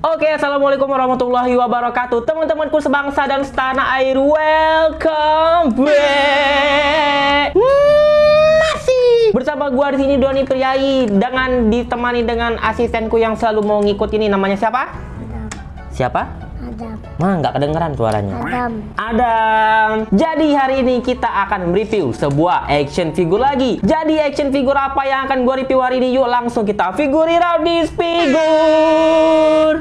Oke, assalamualaikum warahmatullahi wabarakatuh, teman-temanku sebangsa dan setanah air. Welcome back. Masih bersama gua di sini Doni Priayi dengan ditemani dengan asistenku yang selalu mau ngikut ini. Namanya siapa? Adam. Siapa? Adam. Mah nggak kedengeran suaranya. Adam. Adam. Jadi hari ini kita akan mereview sebuah action figure lagi. Jadi action figure apa yang akan gua review hari ini? Yuk langsung kita figure out this figure.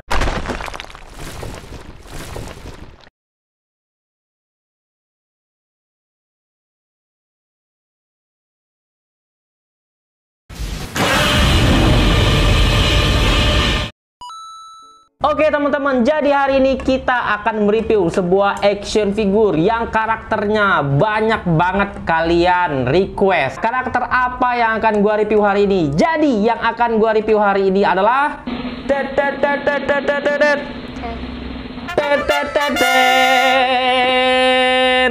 Oke teman-teman, jadi hari ini kita akan mereview sebuah action figure yang karakternya banyak banget kalian request. Karakter apa yang akan gua review hari ini? Jadi yang akan gua review hari ini adalah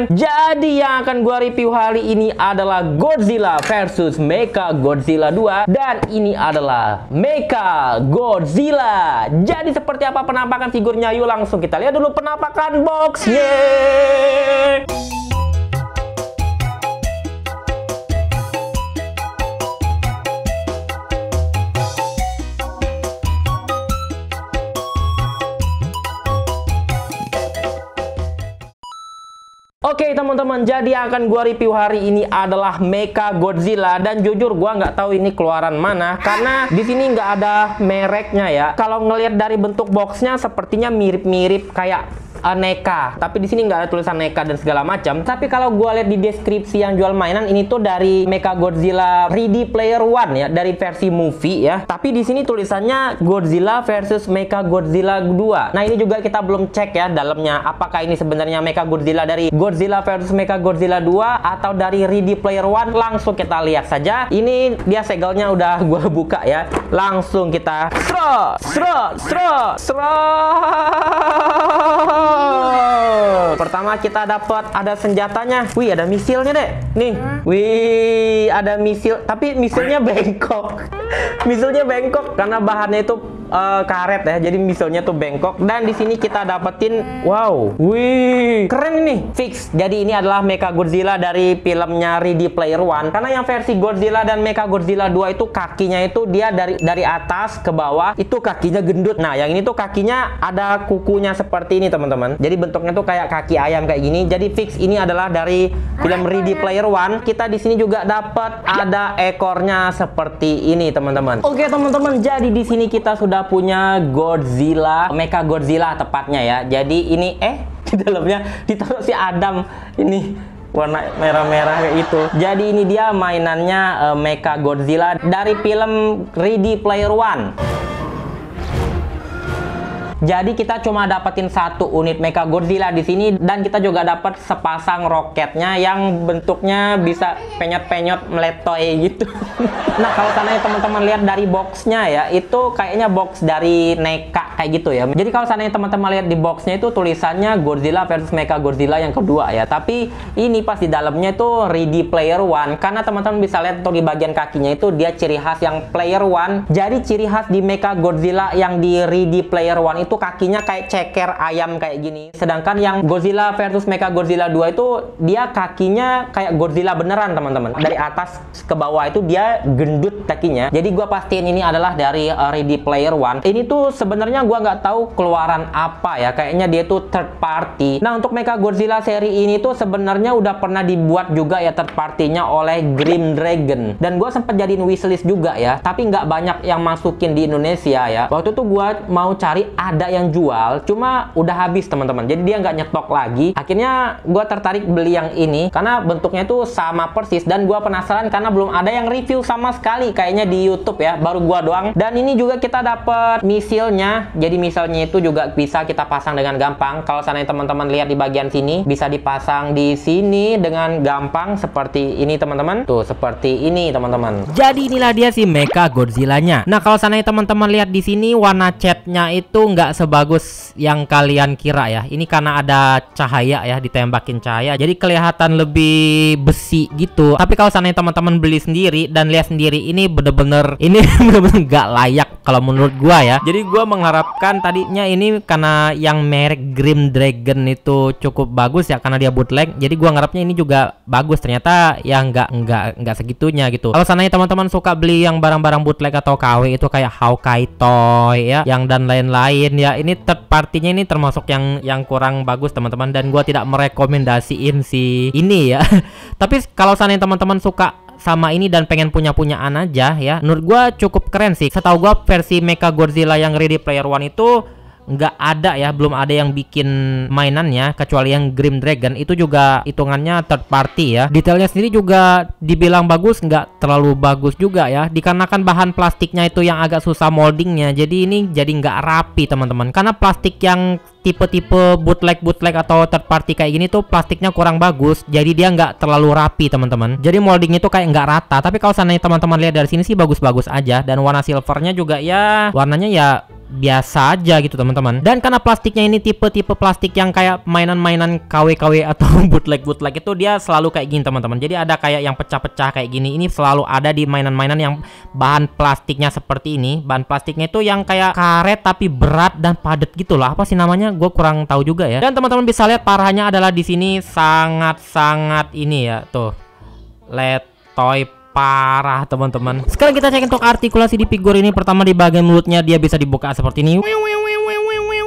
jadi yang akan gua review hari ini adalah Godzilla versus Mechagodzilla 2. Dan ini adalah Mechagodzilla. Jadi seperti apa penampakan figurnya? Yuk langsung kita lihat dulu penampakan boxnya. Oke teman-teman, jadi yang akan gua review hari ini adalah Mechagodzilla. Dan jujur gua nggak tahu ini keluaran mana karena di sini nggak ada mereknya ya. Kalau ngelihat dari bentuk boxnya sepertinya mirip-mirip kayak NECA, tapi di sini nggak ada tulisan NECA dan segala macam. Tapi kalau gua lihat di deskripsi yang jual mainan, ini tuh dari Mechagodzilla Ready Player One ya, dari versi movie ya. Tapi di sini tulisannya Godzilla versus Mechagodzilla 2. Nah ini juga kita belum cek ya dalamnya, apakah ini sebenarnya Mechagodzilla dari Godzilla versus Mechagodzilla 2 atau dari Ready Player One. Langsung kita lihat saja. Ini dia segelnya udah gua buka ya. Langsung kita pertama kita dapat ada senjatanya. Wih, ada misilnya deh. Nih. Wih, ada misil, tapi misilnya bengkok. Misilnya bengkok karena bahannya itu karet ya. Jadi misilnya tuh bengkok. Dan di sini kita dapetin, wow. Wih, keren ini. Fix. Jadi ini adalah Mechagodzilla dari filmnya Ready Player One. Karena yang versi Godzilla dan Mechagodzilla 2 itu kakinya itu dia dari atas ke bawah itu kakinya gendut. Nah, yang ini tuh kakinya ada kukunya seperti ini, teman-teman. Jadi bentuknya tuh kayak kaki ayam kayak gini. Jadi fix ini adalah dari film Ready Player One. Kita di sini juga dapat ada ekornya seperti ini, teman-teman. Oke, teman-teman. Jadi di sini kita sudah punya Godzilla, Mechagodzilla tepatnya ya. Jadi ini di dalamnya ditaruh si Adam ini warna merah-merah kayak itu. Jadi ini dia mainannya Mechagodzilla dari film Ready Player One. Jadi kita cuma dapetin satu unit Mechagodzilla di sini dan kita juga dapat sepasang roketnya yang bentuknya bisa penyot-penyot meletoy gitu. Nah, kalau seandainya teman-teman lihat dari boxnya ya, itu kayaknya box dari NECA kayak gitu ya. Jadi kalau seandainya teman-teman lihat di boxnya itu tulisannya Godzilla versus Mechagodzilla yang kedua ya. Tapi ini pas di dalamnya itu Ready Player One karena teman-teman bisa lihat untuk di bagian kakinya itu dia ciri khas yang Player One. Jadi ciri khas di Mechagodzilla yang di Ready Player One itu kakinya kayak ceker ayam kayak gini. Sedangkan yang Godzilla versus Mechagodzilla 2 itu dia kakinya kayak Godzilla beneran, teman-teman. Dari atas ke bawah itu dia gendut kakinya. Jadi gua pastiin ini adalah dari Ready Player One. Ini tuh sebenarnya gua nggak tahu keluaran apa ya. Kayaknya dia tuh third party. Nah, untuk Mechagodzilla seri ini tuh sebenarnya udah pernah dibuat juga ya third partinya oleh Grim Dragon. Dan gua sempat jadiin wishlist juga ya. Tapi nggak banyak yang masukin di Indonesia ya. Waktu itu gua mau cari ada yang jual, cuma udah habis, teman-teman. Jadi dia nggak nyetok lagi. Akhirnya gue tertarik beli yang ini karena bentuknya tuh sama persis dan gue penasaran karena belum ada yang review sama sekali kayaknya di YouTube ya, baru gue doang. Dan ini juga kita dapat misilnya. Jadi misilnya itu juga bisa kita pasang dengan gampang. Kalau seandainya teman-teman lihat di bagian sini, bisa dipasang di sini dengan gampang seperti ini, teman-teman. Tuh, seperti ini, teman-teman. Jadi inilah dia si Mechagodzilla-nya. Nah, kalau seandainya teman-teman lihat di sini warna catnya itu nggak sebagus yang kalian kira ya. Ini karena ada cahaya ya, ditembakin cahaya, jadi kelihatan lebih besi gitu. Tapi kalau seandainya teman-teman beli sendiri dan lihat sendiri, ini bener-bener nggak layak kalau menurut gua ya. Jadi gua mengharapkan tadinya ini karena yang merek Grim Dragon itu cukup bagus ya, karena dia bootleg. Jadi gua ngarapnya ini juga bagus, ternyata ya nggak segitunya gitu. Kalau seandainya teman-teman suka beli yang barang-barang bootleg atau KW itu kayak Hawkeye Toy ya, yang dan lain-lain ya, ini third partinya ini termasuk yang kurang bagus teman-teman, dan gua tidak merekomendasiin si ini ya. Tapi kalau seandainya teman-teman suka sama ini dan pengen punyaan aja ya, menurut gua cukup keren sih. Setahu gua versi Mecha Godzilla yang Ready Player One itu nggak ada ya, belum ada yang bikin mainannya kecuali yang Grim Dragon. Itu juga hitungannya third party ya. Detailnya sendiri juga dibilang bagus, nggak terlalu bagus juga ya, dikarenakan bahan plastiknya itu yang agak susah moldingnya. Jadi ini jadi nggak rapi teman-teman, karena plastik yang tipe-tipe bootleg atau third party kayak gini tuh plastiknya kurang bagus, jadi dia nggak terlalu rapi teman-teman. Jadi moldingnya tuh kayak nggak rata. Tapi kalau seandainya teman-teman lihat dari sini sih bagus-bagus aja, dan warna silvernya juga ya warnanya ya biasa aja gitu teman-teman. Dan karena plastiknya ini tipe-tipe plastik yang kayak mainan-mainan KW atau bootleg itu dia selalu kayak gini teman-teman. Jadi ada kayak yang pecah-pecah kayak gini, ini selalu ada di mainan-mainan yang bahan plastiknya seperti ini. Bahan plastiknya itu yang kayak karet tapi berat dan padat gitu lah. Apa sih namanya? Gue kurang tahu juga ya. Dan teman-teman bisa lihat parahnya adalah di sini sangat ini ya, tuh letoy parah teman-teman. Sekarang kita cek untuk artikulasi di figur ini. Pertama di bagian mulutnya dia bisa dibuka seperti ini.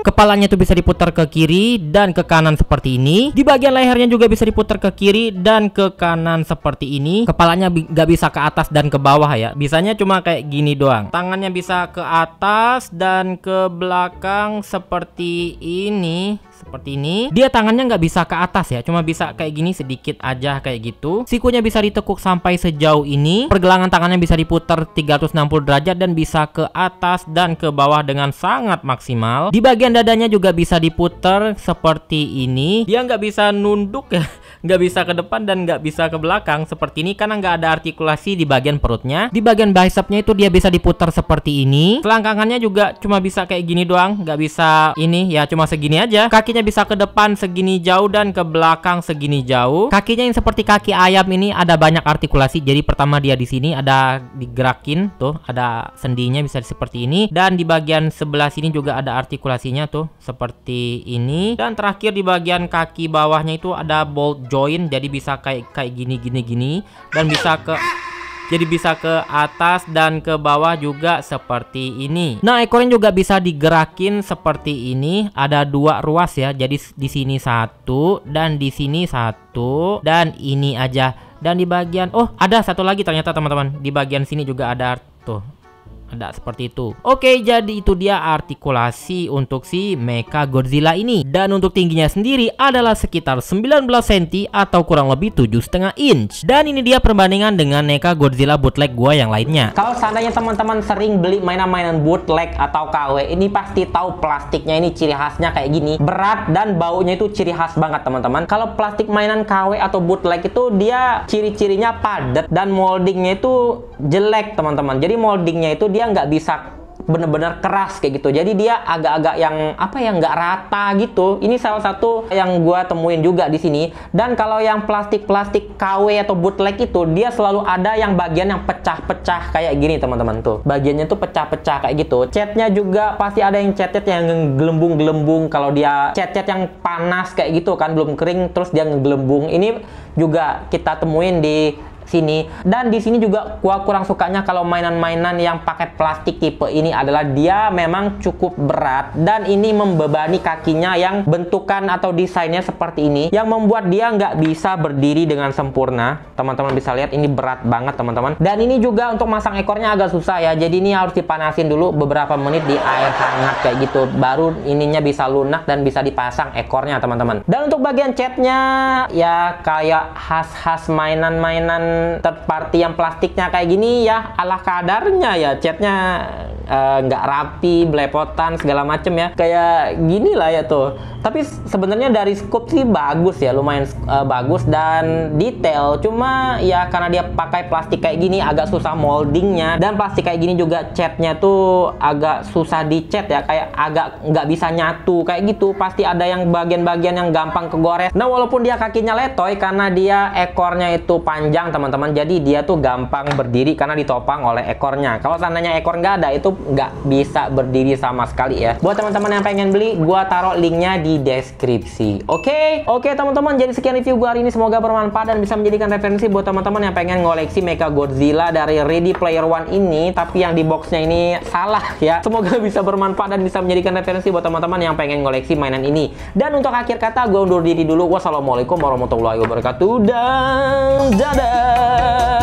Kepalanya itu bisa diputar ke kiri dan ke kanan seperti ini. Di bagian lehernya juga bisa diputar ke kiri dan ke kanan seperti ini. Kepalanya nggak bisa ke atas dan ke bawah ya, bisanya cuma kayak gini doang. Tangannya bisa ke atas dan ke belakang seperti ini. Seperti ini. Dia tangannya nggak bisa ke atas ya, cuma bisa kayak gini sedikit aja kayak gitu. Sikunya bisa ditekuk sampai sejauh ini. Pergelangan tangannya bisa diputar 360 derajat dan bisa ke atas dan ke bawah dengan sangat maksimal. Di bagian dadanya juga bisa diputar seperti ini. Dia nggak bisa nunduk ya, nggak bisa ke depan dan nggak bisa ke belakang seperti ini karena nggak ada artikulasi di bagian perutnya. Di bagian bicepnya itu dia bisa diputar seperti ini. Selangkangannya juga cuma bisa kayak gini doang, nggak bisa ini ya, cuma segini aja. Kakinya bisa ke depan segini jauh dan ke belakang segini jauh. Kakinya yang seperti kaki ayam ini ada banyak artikulasi. Jadi pertama dia di sini ada digerakin tuh, ada sendinya bisa seperti ini, dan di bagian sebelah sini juga ada artikulasinya tuh seperti ini. Dan terakhir di bagian kaki bawahnya itu ada bolt joint, jadi bisa kayak gini dan bisa ke jadi bisa ke atas dan ke bawah juga seperti ini. Nah, ekornya juga bisa digerakin seperti ini. Ada dua ruas ya. Jadi di sini satu dan di sini satu dan ini aja. Dan di bagian ada satu lagi ternyata teman-teman. Di bagian sini juga ada tuh. Ada seperti itu. Oke, jadi itu dia artikulasi untuk si Mecha Godzilla ini. Dan untuk tingginya sendiri adalah sekitar 19 cm atau kurang lebih 7,5 inch. Dan ini dia perbandingan dengan Mecha Godzilla bootleg gua yang lainnya. Kalau seandainya teman-teman sering beli mainan-mainan bootleg atau KW, ini pasti tahu plastiknya ini ciri khasnya kayak gini. Berat dan baunya itu ciri khas banget teman-teman. Kalau plastik mainan KW atau bootleg itu dia ciri-cirinya padat dan moldingnya itu jelek teman-teman. Jadi moldingnya itu dia nggak bisa bener-bener keras kayak gitu. Jadi dia agak-agak yang apa ya, nggak rata gitu. Ini salah satu yang gua temuin juga di sini. Dan kalau yang plastik-plastik KW atau bootleg itu dia selalu ada yang bagian yang pecah-pecah kayak gini teman-teman tuh. Bagiannya tuh pecah-pecah kayak gitu. Catnya juga pasti ada yang cat-cat yang gelembung-gelembung. Kalau dia cat-cat yang panas kayak gitu kan, belum kering terus dia ngegelembung. Ini juga kita temuin di sini. Dan di sini juga gua kurang sukanya kalau mainan-mainan yang pakai plastik tipe ini adalah dia memang cukup berat dan ini membebani kakinya yang bentukan atau desainnya seperti ini yang membuat dia nggak bisa berdiri dengan sempurna. Teman-teman bisa lihat ini berat banget teman-teman. Dan ini juga untuk masang ekornya agak susah ya. Jadi ini harus dipanasin dulu beberapa menit di air hangat kayak gitu, baru ininya bisa lunak dan bisa dipasang ekornya teman-teman. Dan untuk bagian catnya ya kayak khas-khas mainan-mainan third party yang plastiknya kayak gini ya ala kadarnya ya, catnya nggak rapi, belepotan segala macem ya, kayak gini lah ya tuh. Tapi sebenarnya dari scope sih bagus ya, lumayan bagus dan detail. Cuma ya karena dia pakai plastik kayak gini agak susah moldingnya, dan plastik kayak gini juga catnya tuh agak susah dicat ya, kayak agak nggak bisa nyatu kayak gitu. Pasti ada yang bagian-bagian yang gampang kegores. Nah walaupun dia kakinya letoy karena dia ekornya itu panjang teman-teman, jadi dia tuh gampang berdiri karena ditopang oleh ekornya. Kalau seandainya ekor nggak ada, itu nggak bisa berdiri sama sekali ya. Buat teman-teman yang pengen beli, gua taruh linknya di deskripsi. Oke teman-teman, jadi sekian review gua hari ini, semoga bermanfaat dan bisa menjadikan referensi buat teman-teman yang pengen ngoleksi Mechagodzilla dari Ready Player One ini, tapi yang di boxnya ini salah ya. Semoga bisa bermanfaat dan bisa menjadikan referensi buat teman-teman yang pengen ngoleksi mainan ini. Dan untuk akhir kata, gua undur diri dulu. Wassalamualaikum warahmatullahi wabarakatuh dan dadah.